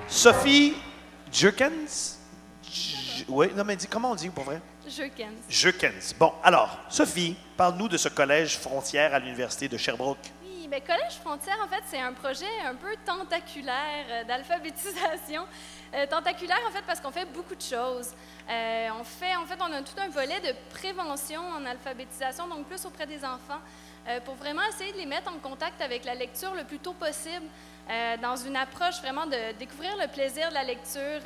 Sophie Jerkens? Oui, non, mais dis, comment on dit pour vrai? Jerkens. Jerkens. Bon, alors, Sophie, parle-nous de ce collège frontière à l'Université de Sherbrooke. Oui, bien, Collège Frontière, en fait, c'est un projet un peu tentaculaire d'alphabétisation. Tentaculaire, en fait, parce qu'on fait beaucoup de choses. On a tout un volet de prévention en alphabétisation, donc plus auprès des enfants, pour vraiment essayer de les mettre en contact avec la lecture le plus tôt possible, dans une approche vraiment de découvrir le plaisir de la lecture,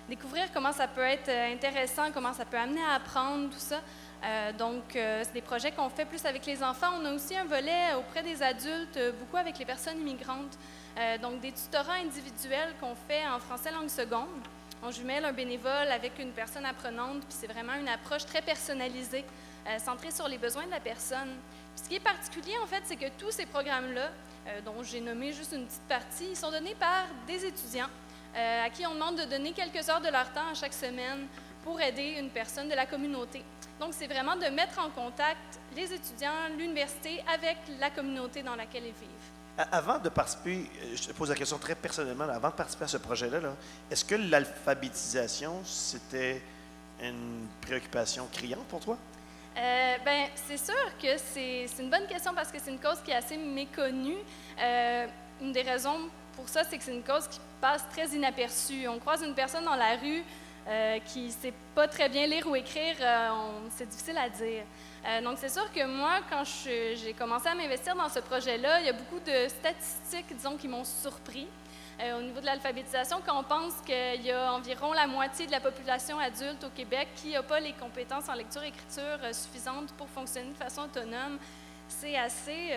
découvrir comment ça peut être intéressant, comment ça peut amener à apprendre, tout ça. C'est des projets qu'on fait plus avec les enfants. On a aussi un volet auprès des adultes, beaucoup avec les personnes immigrantes. Donc, des tutorats individuels qu'on fait en français langue seconde. On jumelle un bénévole avec une personne apprenante, puis c'est vraiment une approche très personnalisée, centrée sur les besoins de la personne. Puis ce qui est particulier, en fait, c'est que tous ces programmes-là, dont j'ai nommé juste une petite partie, ils sont donnés par des étudiants à qui on demande de donner quelques heures de leur temps à chaque semaine pour aider une personne de la communauté. Donc, c'est vraiment de mettre en contact les étudiants, l'université, avec la communauté dans laquelle ils vivent. Avant de participer, je te pose la question très personnellement, avant de participer à ce projet-là, est-ce que l'alphabétisation, c'était une préoccupation criante pour toi? C'est sûr que c'est une bonne question parce que c'est une cause qui est assez méconnue. Une des raisons pour ça, c'est que c'est une cause qui passe très inaperçue. On croise une personne dans la rue qui ne sait pas très bien lire ou écrire, c'est difficile à dire. Donc, c'est sûr que moi, quand j'ai commencé à m'investir dans ce projet-là, il y a beaucoup de statistiques, disons, qui m'ont surpris. Au niveau de l'alphabétisation, quand on pense qu'il y a environ la moitié de la population adulte au Québec qui n'a pas les compétences en lecture-écriture suffisantes pour fonctionner de façon autonome, c'est assez...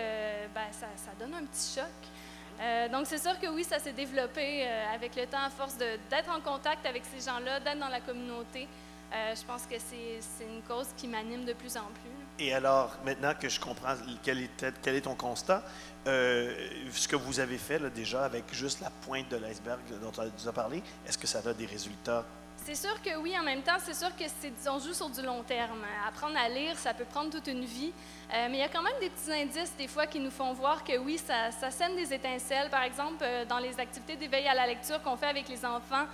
ça donne un petit choc. Donc, c'est sûr que oui, ça s'est développé avec le temps à force d'être en contact avec ces gens-là, d'être dans la communauté. Je pense que c'est une cause qui m'anime de plus en plus. Et alors, maintenant que je comprends quel est ton constat, ce que vous avez fait là, déjà avec juste la pointe de l'iceberg dont tu nous as parlé, est-ce que ça a des résultats? C'est sûr que oui, en même temps, c'est sûr que on joue sur du long terme. Apprendre à lire, ça peut prendre toute une vie, mais il y a quand même des petits indices des fois qui nous font voir que oui, ça sème des étincelles. Par exemple, dans les activités d'éveil à la lecture qu'on fait avec les enfants,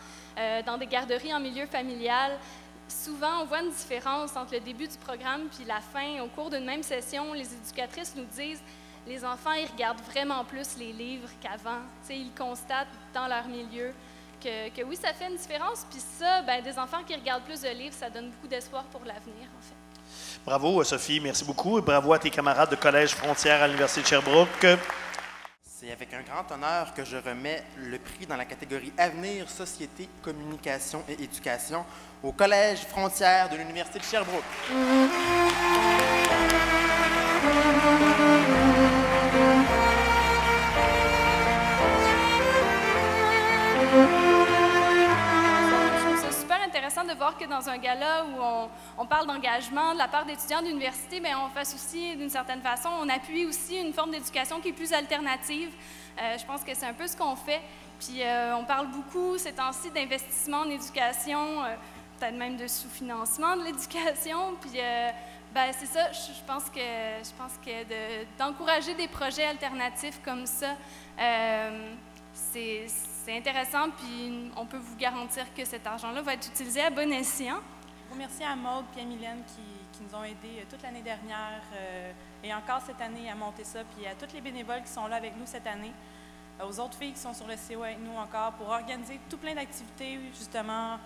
dans des garderies en milieu familial, souvent, on voit une différence entre le début du programme puis la fin. Au cours d'une même session, les éducatrices nous disent les enfants, ils regardent vraiment plus les livres qu'avant. Ils constatent dans leur milieu que oui, ça fait une différence. Puis ça, des enfants qui regardent plus de livres, ça donne beaucoup d'espoir pour l'avenir, en fait. Bravo, Sophie, merci beaucoup. Et bravo à tes camarades de Collège Frontière à l'Université de Sherbrooke. C'est avec un grand honneur que je remets le prix dans la catégorie Avenir, Société, Communication et Éducation au Collège Frontière de l'Université de Sherbrooke. De voir que dans un gala où on parle d'engagement de la part d'étudiants d'université, on fasse aussi, d'une certaine façon, on appuie aussi une forme d'éducation qui est plus alternative. Je pense que c'est un peu ce qu'on fait. Puis on parle beaucoup ces temps-ci d'investissement en éducation, peut-être même de sous-financement de l'éducation. Puis c'est ça, je pense que d'encourager des projets alternatifs comme ça, c'est intéressant, puis on peut vous garantir que cet argent-là va être utilisé à bon escient. Je remercie à Maude et à Mylène qui nous ont aidés toute l'année dernière et encore cette année à monter ça, puis à tous les bénévoles qui sont là avec nous cette année, aux autres filles qui sont sur le CO avec nous encore, pour organiser tout plein d'activités, justement,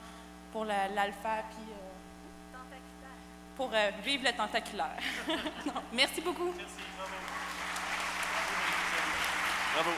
pour l'alpha, puis pour vivre le tentaculaire. Merci beaucoup. Merci, bravo. Bravo.